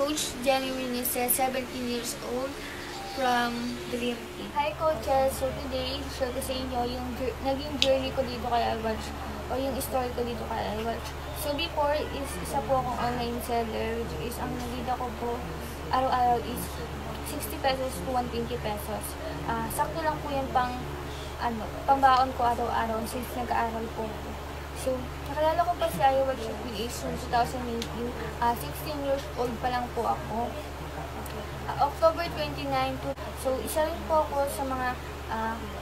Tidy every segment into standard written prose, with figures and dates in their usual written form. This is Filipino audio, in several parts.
Coach Jenny Winnicet, 17 years old, from Dream Team. Hi coaches! So today, share ko sa inyo yung naging journey ko dito kay iWatch o yung story ko dito kay iWatch. So before is isa po akong online seller, which is ang nagida ko po araw-araw is 60 pesos to 120 pesos. Sakto lang po yan pangbaon ko araw-araw since nag-aaral po ako. So, nakalala ko pa si iWatch PH noong 2018. 16 years old pa lang po ako. October 29 to. So, isa rin po ako sa mga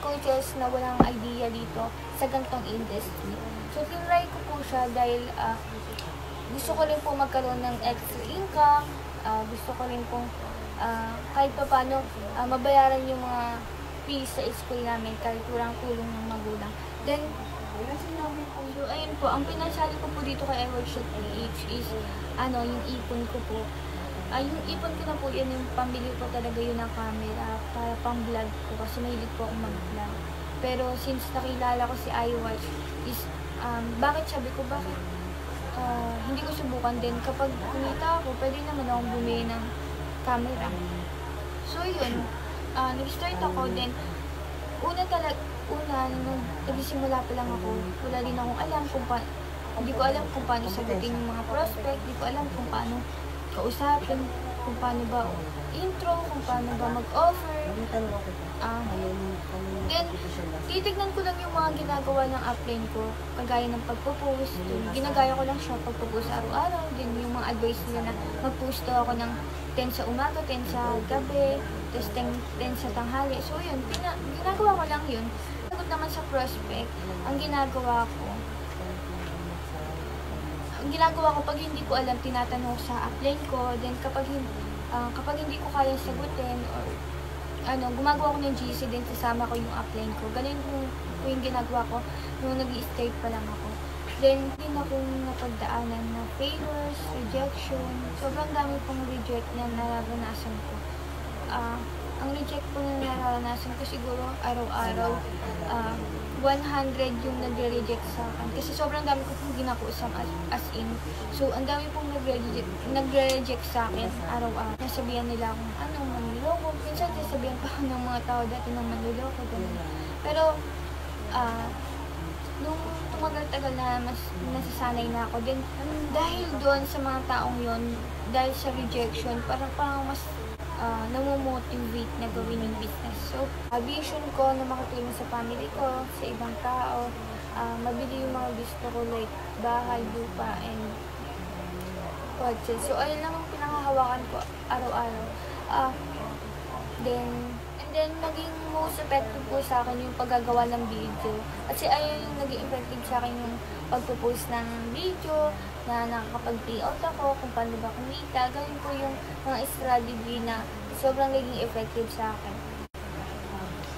coaches na walang idea dito sa ganitong industry. So, tinry ko po siya dahil gusto ko rin po magkaroon ng extra income. Gusto ko rin pong kahit pa paano mabayaran yung mga fees sa school namin kahit walang tulong ng magulang. Then, so, ayun po, ang pinasali ko po dito kay iWatch PH is yung ipon ko po. Yung ipon ko na po yan, yung pambili ko talaga yun ng camera para pang vlog ko kasi mahilig po akong mag-vlog. Pero since nakilala ko si iWatch is, bakit hindi ko subukan din kapag kumita ako, pwede naman akong bumili ng camera. So yun, nag-start ako din. Nung nagsimula pa lang ako, wala din akong alam hindi ko alam kung paano sagutin yung mga prospect, hindi ko alam kung paano kausapin, kung paano ba intro, kung paano ba mag-offer. Then, titignan ko lang yung mga ginagawa ng upline ko, kagaya ng pagpo-post. Ginagaya ko lang siya pagpo-post araw-araw. Then, yung mga advice nila na mag-post ako ng 10 sa umaga, 10 sa gabi, tapos 10 sa tanghali. So, yun, ginagawa ko lang yun. Sagot naman sa prospect, ang ginagawa ko pag hindi ko alam, tinatanong sa upline ko. Then kapag hindi ko kaya sagutin or gumagawa ko ng GC din, kasama ko yung upline ko. Ganun yung ginagawa ko nung nag-i-start pa lang ako. Then din akong napagdaanan na failures, rejection. Sobrang dami pong reject na nararanasan ko. Ang reject po na nararanasan ko siguro araw-araw 100 yung nagre-reject sa akin. Kasi sobrang dami ko pong ginakusam as in. So, ang dami pong nagre-reject sa akin araw-araw. Nasabihan nila akong manluloko. Minsan, nasabihan pa ako ng mga tao dati ng manluloko. Pero, nung tumagal-tagal na mas nasasanay na ako din, dahil doon sa mga taong yon, dahil sa rejection, parang mas namomotivate na gawin yung business. So, vision ko na makatulong sa family ko, sa ibang tao, mabili yung mga gusto ko like bahay, lupa, and kotse. So, ayun lang ang pinangahawakan ko araw-araw. Then, naging most effective po sa akin yung paggagawa ng video. Kasi ayun yung naging effective sa akin yung pagpo-post ng video, na nakakapag-payout ako, kung paano ba kumita. Ganun po yung mga strategy na sobrang naging effective sa akin.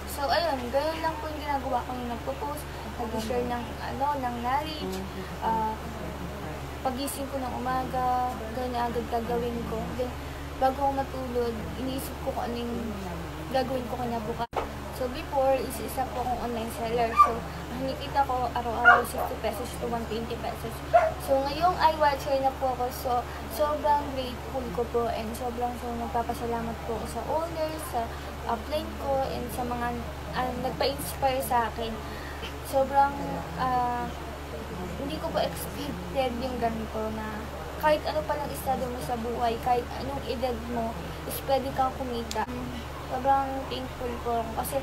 So, ayun, ganun lang po yung ginagawa ko yung nagpo-post, nag-share ng knowledge, pagising ko ng umaga, ganun na agad gagawin ko. Then, bago ako matulog, iniisip ko kung anong gagawin ko kinabukas. So, before, isa po akong online seller. So, nakikita ko araw-araw 60 pesos to 120 pesos. So, ngayong iWatcher na po ako. So, sobrang grateful ko po and sobrang nagpapasalamat po sa owners, sa upline ko, and sa mga nagpa-inspire sa akin. Sobrang, hindi ko pa expected yung ganito na kahit ano palang estado mo sa buhay, kahit anong edad mo, is pwede kang kumita. Sobrang thankful po ako kasi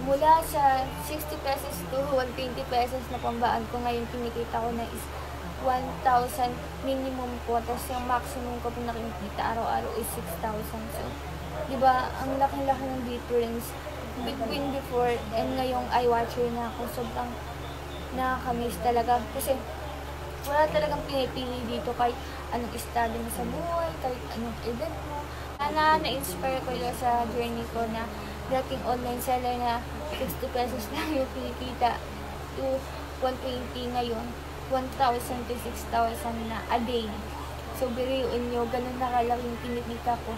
mula sa 60 pesos to 120 pesos na pambaan ko, ngayon kinikita ko na is 1,000 minimum po. Tapos yung maximum ko po nakikita araw-araw is 6,000. So, diba, ang laki-laki ng difference between before and ngayong iWatcher na ako. Sobrang nakakamiss talaga kasi wala talagang pinipili dito kahit anong estado mo sa buhay, kahit anong edad mo. Na-inspire ko yun sa journey ko na dating online seller na 60 pesos lang yung kinikita to 120 ngayon, 1,000 to 6,000 na a day. So, biriuin nyo, ganun na kalaking kinikita ko.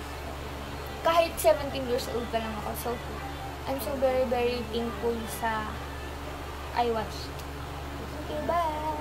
Kahit 17 years old pa lang ako. So, I'm so very, very thankful sa iWatch. Okay, bye!